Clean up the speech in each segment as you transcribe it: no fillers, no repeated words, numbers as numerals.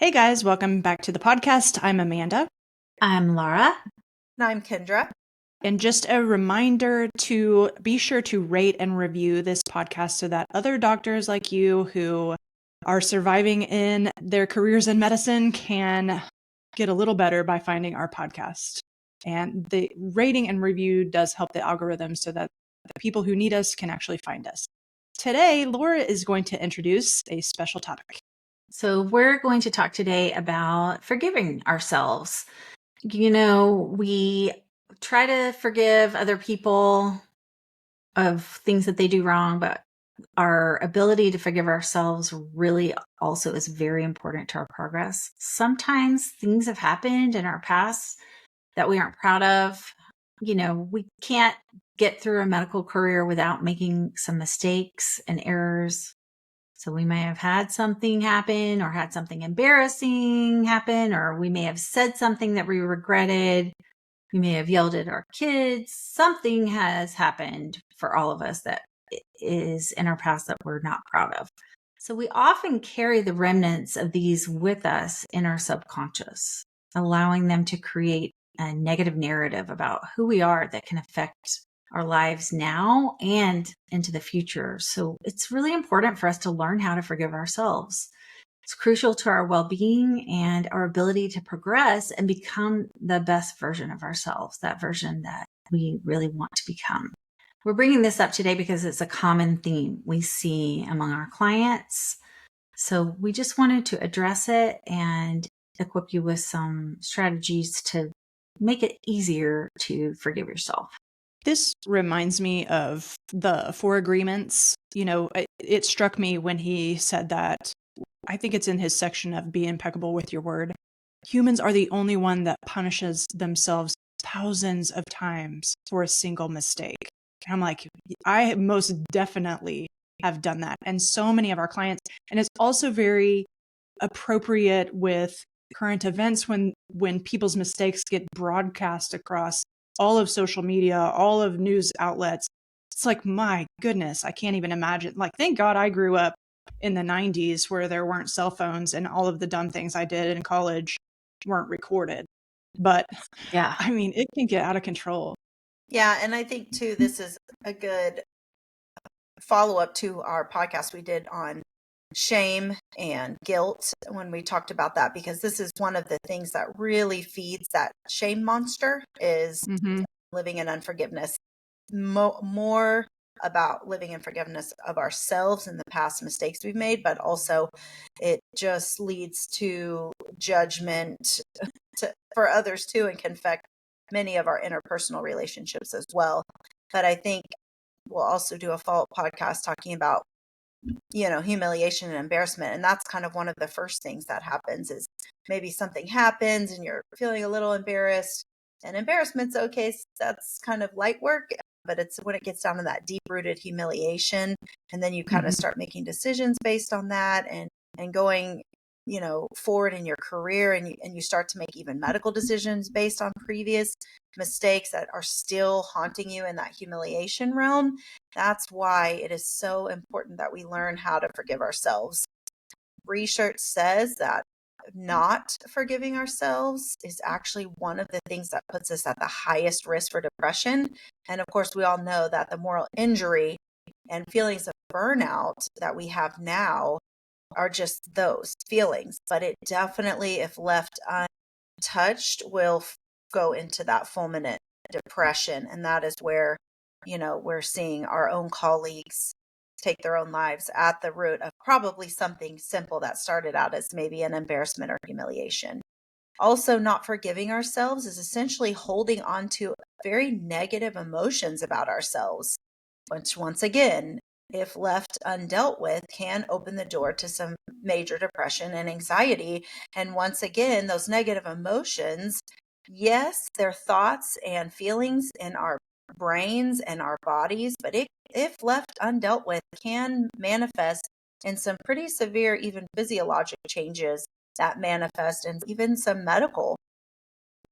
Hey guys, welcome back to the podcast. I'm Amanda. I'm Laura. And I'm Kendra. And just a reminder to be sure to rate and review this podcast so that other doctors like you who are surviving in their careers in medicine can get a little better by finding our podcast. And the rating and review does help the algorithm so that the people who need us can actually find us. Today, Laura is going to introduce a special topic. So we're going to talk today about forgiving ourselves. We try to forgive other people of things that they do wrong, but our ability to forgive ourselves really also is very important to our progress. Sometimes things have happened in our past that we aren't proud of. We can't get through a medical career without making some mistakes and errors. So we may have had something happen or had something embarrassing happen, or we may have said something that we regretted. We may have yelled at our kids. Something has happened for all of us that is in our past that we're not proud of. So we often carry the remnants of these with us in our subconscious, allowing them to create a negative narrative about who we are that can affect our lives now and into the future. So it's really important for us to learn how to forgive ourselves. It's crucial to our well-being and our ability to progress and become the best version of ourselves, that version that we really want to become. We're bringing this up today because it's a common theme we see among our clients. So we just wanted to address it and equip you with some strategies to make it easier to forgive yourself. This reminds me of the Four Agreements. It struck me when he said that. I think it's in his section of Be Impeccable with Your Word. Humans are the only one that punishes themselves thousands of times for a single mistake. And I'm like, I most definitely have done that. And so many of our clients, and it's also very appropriate with current events when people's mistakes get broadcast across all of social media, all of news outlets. It's like, my goodness, I can't even imagine. Like, thank God I grew up in the 90s where there weren't cell phones and all of the dumb things I did in college weren't recorded. But Yeah. I mean, it can get out of control. Yeah. And I think, too, this is a good follow-up to our podcast we did on shame and guilt when we talked about that, because this is one of the things that really feeds that shame monster is living in unforgiveness. More about living in forgiveness of ourselves and the past mistakes we've made, but also it just leads to judgment for others too, and can affect many of our interpersonal relationships as well. But I think we'll also do a follow-up podcast talking about humiliation and embarrassment. And that's kind of one of the first things that happens is maybe something happens and you're feeling a little embarrassed, and embarrassment's okay. That's kind of light work, but it's when it gets down to that deep rooted humiliation. And then you kind of start making decisions based on that and going, forward in your career, and you start to make even medical decisions based on previous mistakes that are still haunting you in that humiliation realm. That's why it is so important that we learn how to forgive ourselves. Research says that not forgiving ourselves is actually one of the things that puts us at the highest risk for depression. And of course, we all know that the moral injury and feelings of burnout that we have now are just those feelings. But it definitely, if left untouched, will go into that fulminant depression. And that is where, we're seeing our own colleagues take their own lives at the root of probably something simple that started out as maybe an embarrassment or humiliation. Also, not forgiving ourselves is essentially holding on to very negative emotions about ourselves, which once again, if left undealt with, can open the door to some major depression and anxiety. And once again, those negative emotions, yes, they're thoughts and feelings in our brains and our bodies, but if left undealt with, can manifest in some pretty severe, even physiologic changes that manifest in even some medical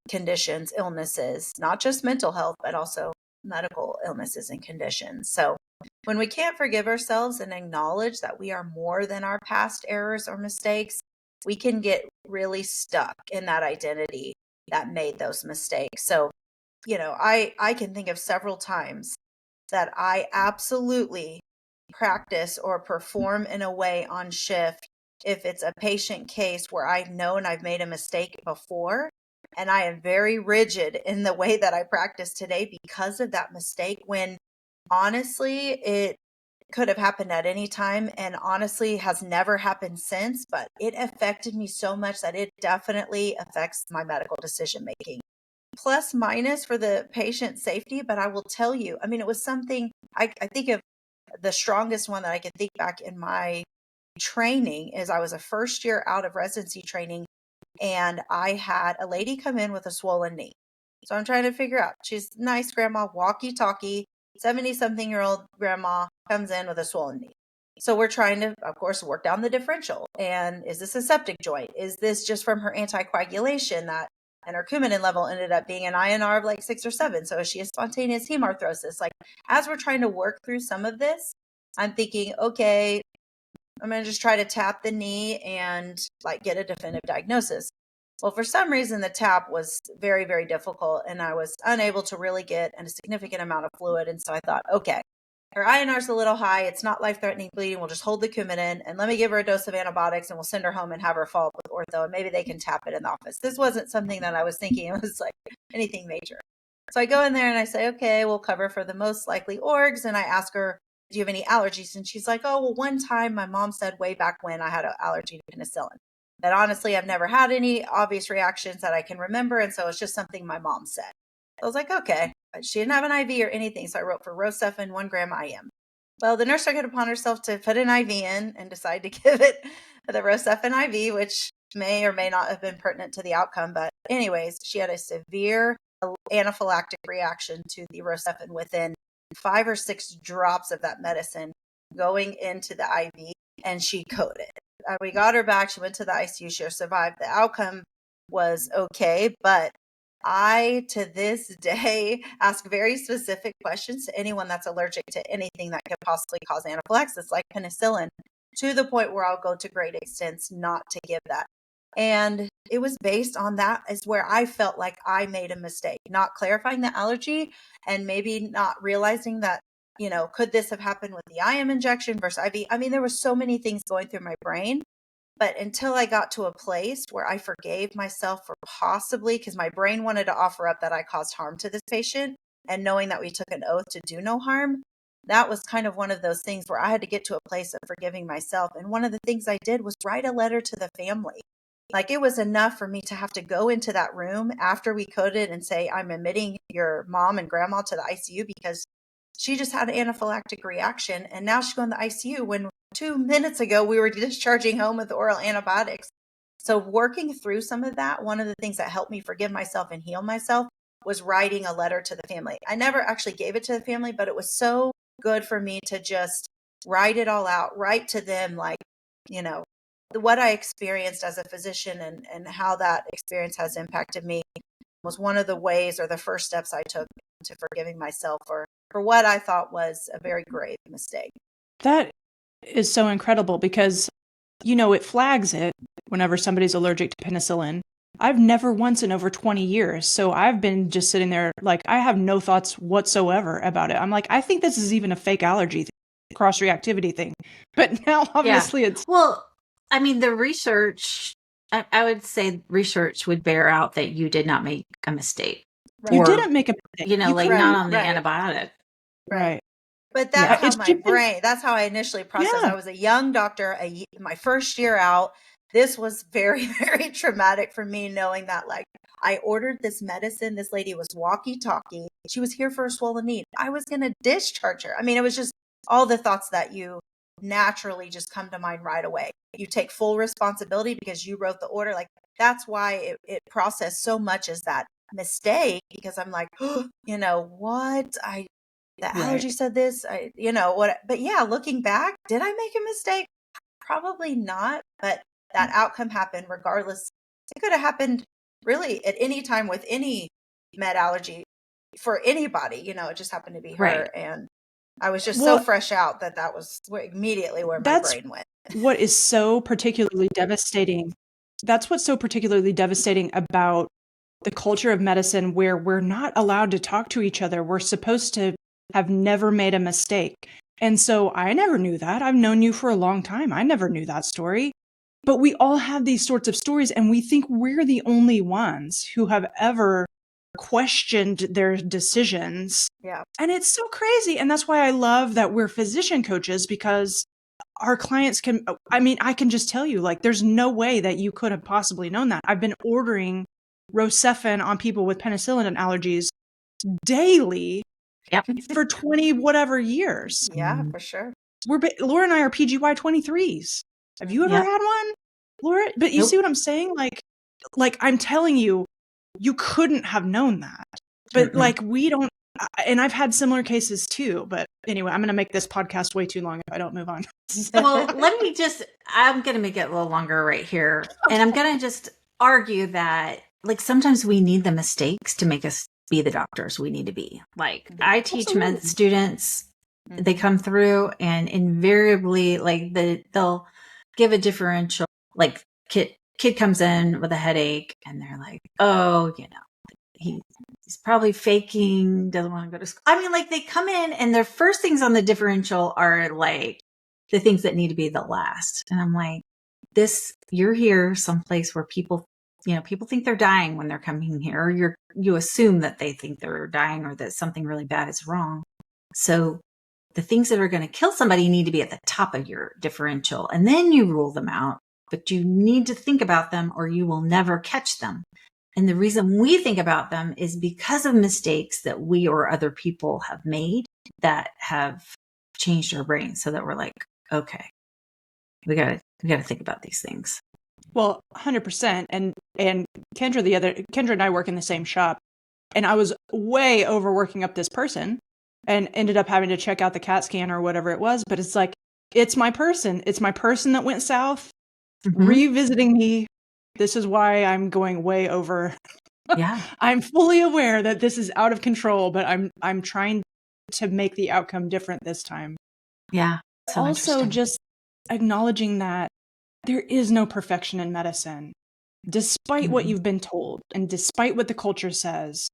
conditions, illnesses, not just mental health, but also medical illnesses and conditions. So when we can't forgive ourselves and acknowledge that we are more than our past errors or mistakes, we can get really stuck in that identity that made those mistakes. So, I can think of several times that I absolutely practice or perform in a way on shift if it's a patient case where I know and I've made a mistake before. And I am very rigid in the way that I practice today because of that mistake, when honestly, it could have happened at any time, and honestly has never happened since, but it affected me so much that it definitely affects my medical decision making. Plus minus for the patient safety, but I will tell you, I mean, it was something I think of. The strongest one that I can think back in my training is I was a first year out of residency training, and I had a lady come in with a swollen knee. So I'm trying to figure out, she's nice grandma, walkie talkie, 70 something year old grandma comes in with a swollen knee. So we're trying to, of course, work down the differential. And is this a septic joint? Is this just from her anticoagulation that, and her Coumadin level ended up being an INR of like 6 or 7? So is she a spontaneous hemarthrosis? Like, as we're trying to work through some of this, I'm thinking, okay, I'm going to just try to tap the knee and like get a definitive diagnosis. Well, for some reason, the tap was very, very difficult, and I was unable to really get a significant amount of fluid. And so I thought, okay, her INR is a little high. It's not life-threatening bleeding. We'll just hold the Coumadin and let me give her a dose of antibiotics, and we'll send her home and have her follow up with ortho, and maybe they can tap it in the office. This wasn't something that I was thinking it was like anything major. So I go in there and I say, okay, we'll cover for the most likely orgs. And I ask her, do you have any allergies? And she's like, oh, well, one time my mom said way back when I had an allergy to penicillin. That honestly, I've never had any obvious reactions that I can remember. And so it's just something my mom said. I was like, okay. She didn't have an IV or anything. So I wrote for Rosefin 1 gram IM. Well, the nurse took it upon herself to put an IV in and decide to give it the Rosefin IV, which may or may not have been pertinent to the outcome. But anyways, she had a severe anaphylactic reaction to the Rosefin within 5 or 6 drops of that medicine going into the IV, and she coded. We got her back. She went to the ICU. She survived. The outcome was okay, but I, to this day, ask very specific questions to anyone that's allergic to anything that could possibly cause anaphylaxis, like penicillin, to the point where I'll go to great extents not to give that. And it was based on that is where I felt like I made a mistake, not clarifying the allergy and maybe not realizing that, could this have happened with the IM injection versus IV? I mean, there were so many things going through my brain, but until I got to a place where I forgave myself for possibly, because my brain wanted to offer up that I caused harm to this patient, and knowing that we took an oath to do no harm, that was kind of one of those things where I had to get to a place of forgiving myself. And one of the things I did was write a letter to the family. Like, it was enough for me to have to go into that room after we coded and say, I'm admitting your mom and grandma to the ICU because she just had an anaphylactic reaction. And now she's going to the ICU when 2 minutes ago we were discharging home with oral antibiotics. So working through some of that, one of the things that helped me forgive myself and heal myself was writing a letter to the family. I never actually gave it to the family, but it was so good for me to just write it all out, write to them, like, what I experienced as a physician and how that experience has impacted me was one of the ways or the first steps I took to forgiving myself for what I thought was a very grave mistake. That is so incredible because, it flags it whenever somebody's allergic to penicillin. I've never once in over 20 years. So I've been just sitting there like, I have no thoughts whatsoever about it. I'm like, I think this is even a fake allergy cross-reactivity thing. But now obviously it's... Well, I mean, the research, I would say research would bear out that you did not make a mistake. Right. You didn't make a mistake. Not on the antibiotic. Right. But that's how my brain, that's how I initially processed. I was a young doctor, my first year out. This was very, very traumatic for me, knowing that, like, I ordered this medicine. This lady was walkie-talkie. She was here for a swollen knee. I was going to discharge her. I mean, it was just all the thoughts that you naturally just come to mind right away. You take full responsibility because you wrote the order. Like, that's why it processed so much as that mistake, because I'm like, what? The allergy said this, but yeah, looking back, did I make a mistake? Probably not, but that outcome happened regardless. It could have happened really at any time with any med allergy for anybody, it just happened to be her. Right. And I was just so fresh out that was immediately where my brain went. What is so particularly devastating that's what's so particularly devastating about the culture of medicine, where we're not allowed to talk to each other. We're supposed to have never made a mistake. And so I never knew that. I've known you for a long time. I never knew that story. But we all have these sorts of stories, and we think we're the only ones who have ever questioned their decisions. Yeah. And it's so crazy. And that's why I love that we're physician coaches, because our clients can, I can just tell you, like, there's no way that you could have possibly known that. I've been ordering Rocephin on people with penicillin allergies daily for 20 whatever years. Yeah, for sure. Laura and I are PGY 23s. Have you ever had one, Laura? But you see what I'm saying? Like I'm telling you, you couldn't have known that. But like, we don't, and I've had similar cases too. But anyway, I'm going to make this podcast way too long if I don't move on. Well, I'm going to make it a little longer right here. And I'm going to just argue that, like, sometimes we need the mistakes to make us be the doctors we need to be. Like, I teach med students, they come through and invariably, like, they'll give a differential. Like, kid comes in with a headache and they're like, oh, he's probably faking, doesn't want to go to school. I mean, like, they come in and their first things on the differential are like the things that need to be the last. And I'm like, you're here someplace where people think they're dying when they're coming here, or you assume that they think they're dying or that something really bad is wrong. So the things that are going to kill somebody need to be at the top of your differential, and then you rule them out, but you need to think about them or you will never catch them. And the reason we think about them is because of mistakes that we or other people have made that have changed our brains, so that we're like, okay, we gotta think about these things. Well, 100%. And Kendra and I work in the same shop, and I was way overworking up this person and ended up having to check out the CAT scan or whatever it was. But it's like, it's my person. It's my person that went south, revisiting me. This is why I'm going way over. Yeah. I'm fully aware that this is out of control, but I'm trying to make the outcome different this time. Yeah. So also, just acknowledging that there is no perfection in medicine. Despite what you've been told and despite what the culture says,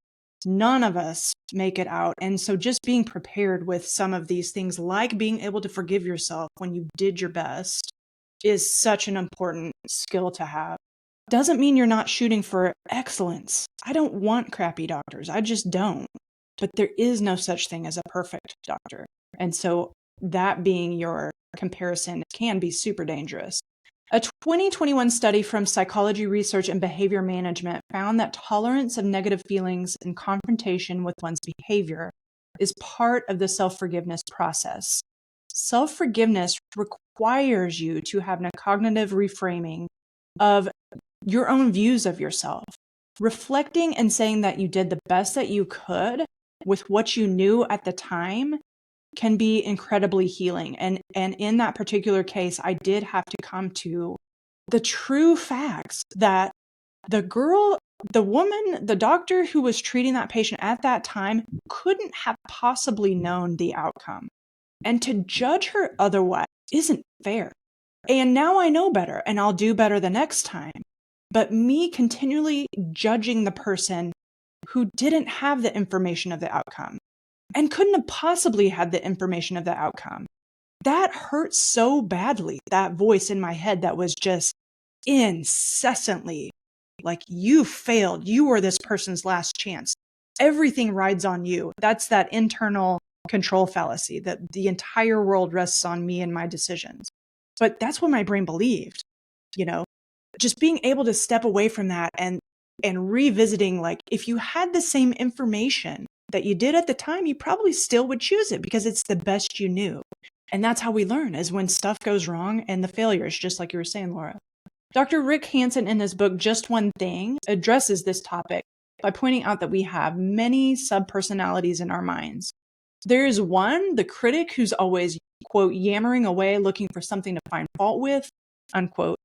none of us make it out. And so just being prepared with some of these things, like being able to forgive yourself when you did your best, is such an important skill to have. Doesn't mean you're not shooting for excellence. I don't want crappy doctors. I just don't. But there is no such thing as a perfect doctor. And so that being your comparison can be super dangerous. A 2021 study from Psychology Research and Behavior Management found that tolerance of negative feelings and confrontation with one's behavior is part of the self-forgiveness process. Self-forgiveness requires you to have a cognitive reframing of your own views of yourself, reflecting and saying that you did the best that you could with what you knew at the time can be incredibly healing. And in that particular case, I did have to come to the true facts that the woman, the doctor who was treating that patient at that time couldn't have possibly known the outcome. And to judge her otherwise isn't fair. And now I know better, and I'll do better the next time. But me continually judging the person who didn't have the information of the outcome and couldn't have possibly had the information of the outcome, that hurt so badly. That voice in my head that was just incessantly like, you failed. You were this person's last chance. Everything rides on you. That's that internal control fallacy, that the entire world rests on me and my decisions. But that's what my brain believed, just being able to step away from that and revisiting, like, if you had the same information that you did at the time, you probably still would choose it because it's the best you knew. And that's how we learn, is when stuff goes wrong and the failures, just like you were saying, Laura. Dr. Rick Hansen, in his book, Just One Thing, addresses this topic by pointing out that we have many subpersonalities in our minds. There is one, the critic, who's always, quote, yammering away, looking for something to find fault with, unquote.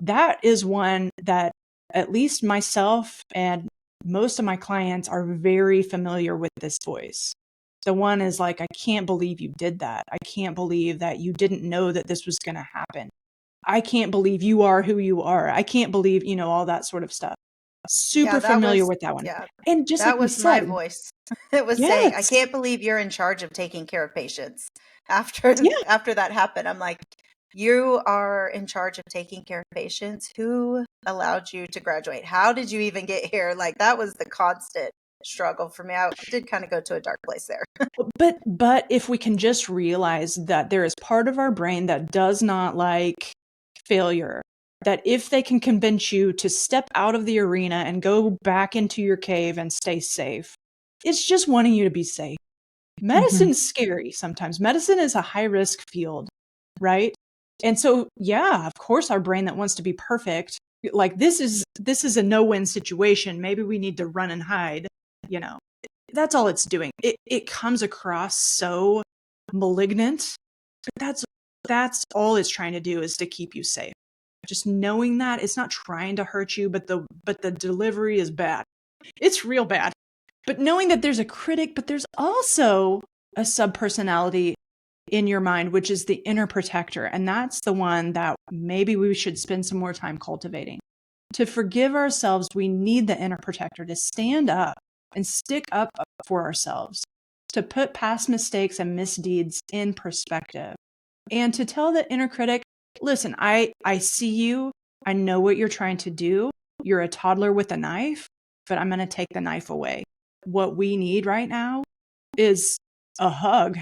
That is one that at least myself and most of my clients are very familiar with this voice. The one is like, I can't believe you did that. I can't believe that you didn't know that this was going to happen. I can't believe you are who you are. I can't believe, all that sort of stuff. Yeah, Super that familiar was, with that one. yeah, And just that like we was my said, voice. It was saying, I yes, can't believe you're in charge of taking care of patients. After yeah. after that happened, I'm like, you are in charge of taking care of patients. Who allowed you to graduate? How did you even get here? Like, that was the constant struggle for me. I did kind of go to a dark place there. But if we can just realize that there is part of our brain that does not like failure, that if they can convince you to step out of the arena and go back into your cave and stay safe, it's just wanting you to be safe. Medicine's scary sometimes. Medicine is a high risk field, right? And so, yeah, of course, our brain that wants to be perfect, like this is a no-win situation. Maybe we need to run and hide, you know. That's all it's doing. It comes across so malignant, but that's all it's trying to do, is to keep you safe. Just knowing that it's not trying to hurt you, but the delivery is bad. It's real bad. But knowing that there's a critic, but there's also a subpersonality in your mind, which is the inner protector. And that's the one that maybe we should spend some more time cultivating. To forgive ourselves, we need the inner protector to stand up and stick up for ourselves, to put past mistakes and misdeeds in perspective, and to tell the inner critic, listen, I see you. I know what you're trying to do. You're a toddler with a knife, but I'm going to take the knife away. What we need right now is a hug,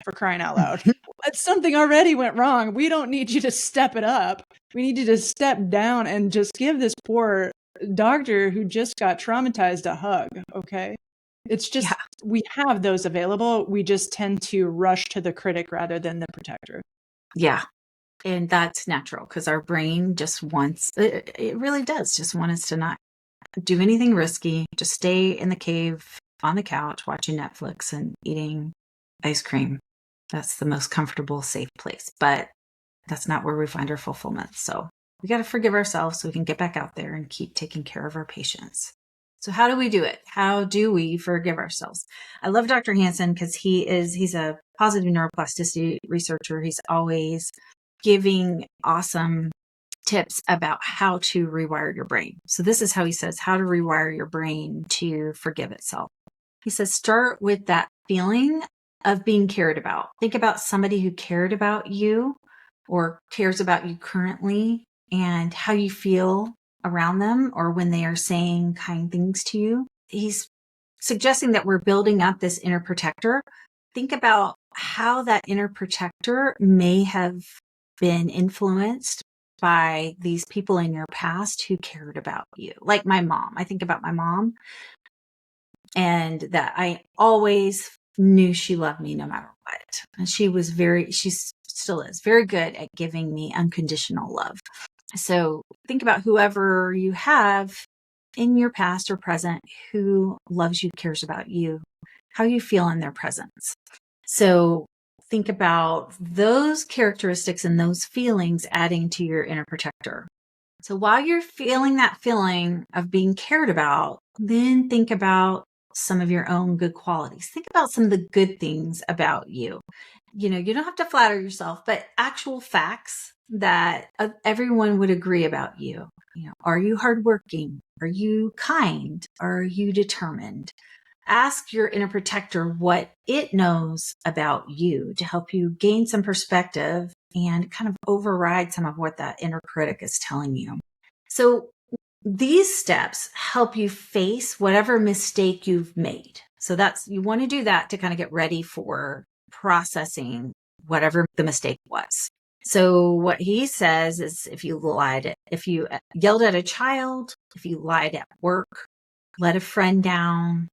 for crying out loud. Something already went wrong. We don't need you to step it up. We need you to step down and just give this poor doctor who just got traumatized a hug, okay? It's just, Yeah. we have those available. We just tend to rush to the critic rather than the protector. Yeah. And that's natural because our brain just wants, it really does just want us to not do anything risky, just stay in the cave on the couch watching Netflix and eating ice cream. That's the most comfortable, safe place. But that's not where we find our fulfillment. So we got to forgive ourselves so we can get back out there and keep taking care of our patients. So how do we do it? How do we forgive ourselves? I love Dr. Hansen because he's a positive neuroplasticity researcher. He's always giving awesome tips about how to rewire your brain. So this is how he says how to rewire your brain to forgive itself. He says, start with that feeling of being cared about. Think about somebody who cared about you or cares about you currently and how you feel around them or when they are saying kind things to you. He's suggesting that we're building up this inner protector. Think about how that inner protector may have been influenced by these people in your past who cared about you. Like my mom. I think about my mom and that I always knew she loved me no matter what. And she still is very good at giving me unconditional love. So think about whoever you have in your past or present who loves you, cares about you, how you feel in their presence. So think about those characteristics and those feelings adding to your inner protector. So while you're feeling that feeling of being cared about, then think about some of your own good qualities. Think about some of the good things about you. You know, you don't have to flatter yourself, but actual facts that everyone would agree about you. You know, are you hardworking? Are you kind? Are you determined? Ask your inner protector what it knows about you to help you gain some perspective and kind of override some of what that inner critic is telling you. So these steps help you face whatever mistake you've made. So you want to do that to kind of get ready for processing whatever the mistake was. So what he says is if you yelled at a child, if you lied at work, let a friend down,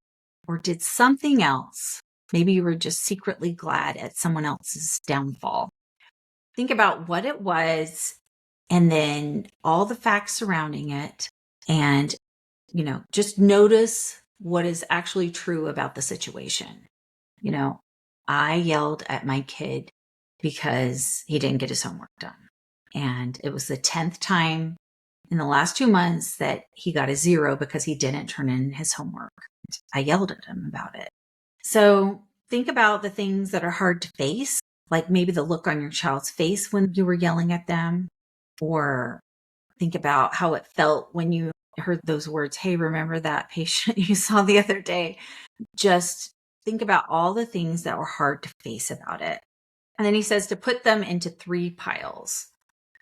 or did something else, maybe you were just secretly glad at someone else's downfall. Think about what it was and then all the facts surrounding it. And, just notice what is actually true about the situation. I yelled at my kid because he didn't get his homework done. And it was the 10th time in the last 2 months that he got a 0 because he didn't turn in his homework. I yelled at him about it. So think about the things that are hard to face, like maybe the look on your child's face when you were yelling at them. or think about how it felt when you heard those words. Hey, remember that patient you saw the other day? Just think about all the things that were hard to face about it. And then he says to put them into 3 piles: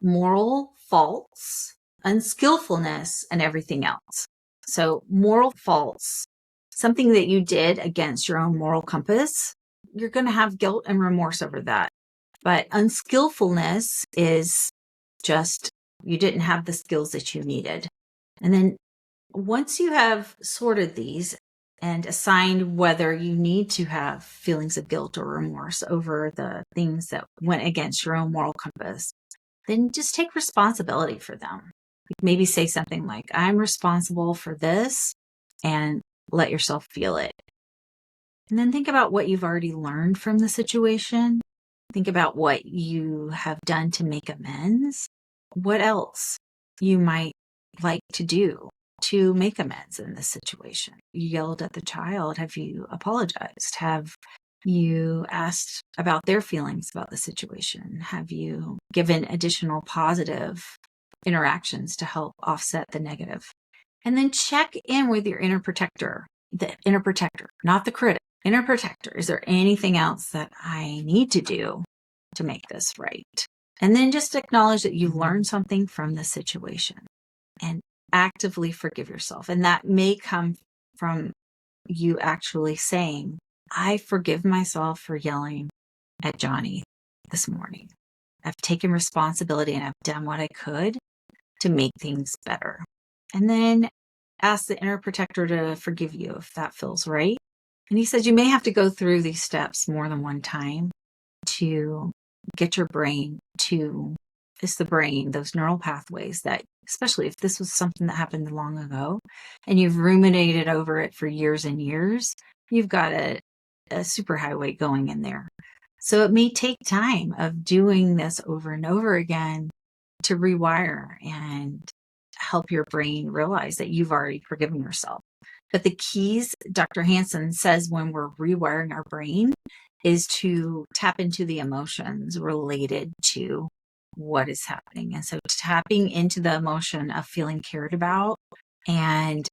moral faults, unskillfulness, and everything else. So moral faults, something that you did against your own moral compass, you're going to have guilt and remorse over that. But unskillfulness is just you didn't have the skills that you needed. And then once you have sorted these and assigned whether you need to have feelings of guilt or remorse over the things that went against your own moral compass, then just take responsibility for them. Maybe say something like, I'm responsible for this, and let yourself feel it. And then think about what you've already learned from the situation. Think about what you have done to make amends. What else you might like to do to make amends in this situation? You yelled at the child. Have you apologized? Have you asked about their feelings about the situation? Have you given additional positive interactions to help offset the negative? And then check in with your inner protector, not the critic, inner protector. Is there anything else that I need to do to make this right? And then just acknowledge that you've learned something from the situation and actively forgive yourself. And that may come from you actually saying, I forgive myself for yelling at Johnny this morning. I've taken responsibility and I've done what I could to make things better. And then ask the inner protector to forgive you if that feels right. And he says you may have to go through these steps more than one time to get your brain to, it's the brain, those neural pathways that, especially if this was something that happened long ago and you've ruminated over it for years and years, you've got a superhighway going in there. So it may take time of doing this over and over again to rewire and help your brain realize that you've already forgiven yourself. But the keys, Dr. Hansen says, when we're rewiring our brain is to tap into the emotions related to what is happening. And so tapping into the emotion of feeling cared about and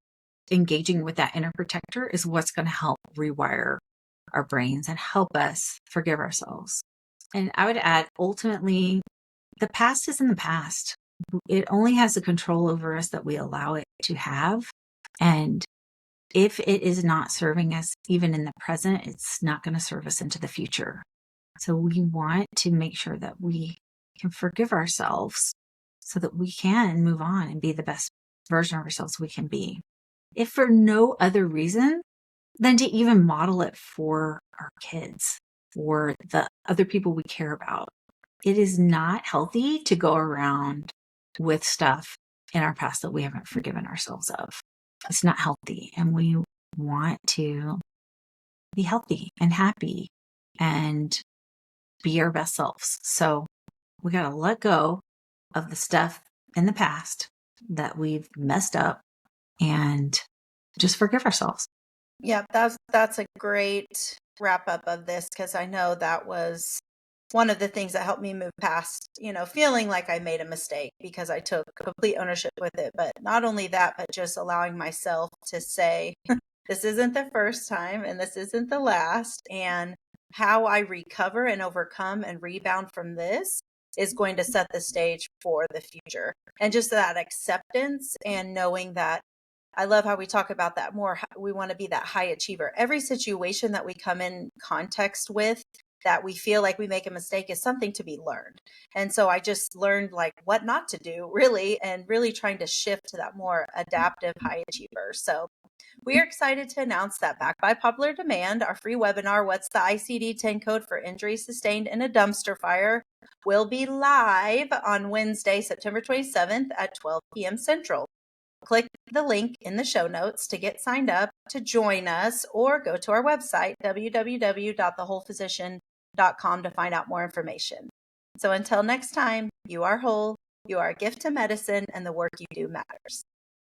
engaging with that inner protector is what's going to help rewire our brains and help us forgive ourselves. And I would add, ultimately, the past is in the past. It only has the control over us that we allow it to have. And if it is not serving us even in the present, it's not going to serve us into the future. So we want to make sure that we can forgive ourselves so that we can move on and be the best version of ourselves we can be. If for no other reason than to even model it for our kids, for the other people we care about. It is not healthy to go around with stuff in our past that we haven't forgiven ourselves of. It's not healthy. And we want to be healthy and happy and be our best selves. So we got to let go of the stuff in the past that we've messed up and just forgive ourselves. Yeah, that's a great wrap up of this, because I know that was one of the things that helped me move past, feeling like I made a mistake, because I took complete ownership with it. But not only that, but just allowing myself to say, this isn't the first time and this isn't the last. And how I recover and overcome and rebound from this is going to set the stage for the future. And just that acceptance and knowing that, I love how we talk about that more. We want to be that high achiever. Every situation that we come in context with that we feel like we make a mistake is something to be learned. And so I just learned like what not to do, really, and really trying to shift to that more adaptive high achiever. So we are excited to announce that, back by popular demand, our free webinar, What's the ICD-10 Code for Injury Sustained in a Dumpster Fire, will be live on Wednesday, September 27th at 12 p.m. Central. Click the link in the show notes to get signed up to join us, or go to our website, www.thewholephysician.com, to find out more information. So until next time, you are whole, you are a gift to medicine, and the work you do matters.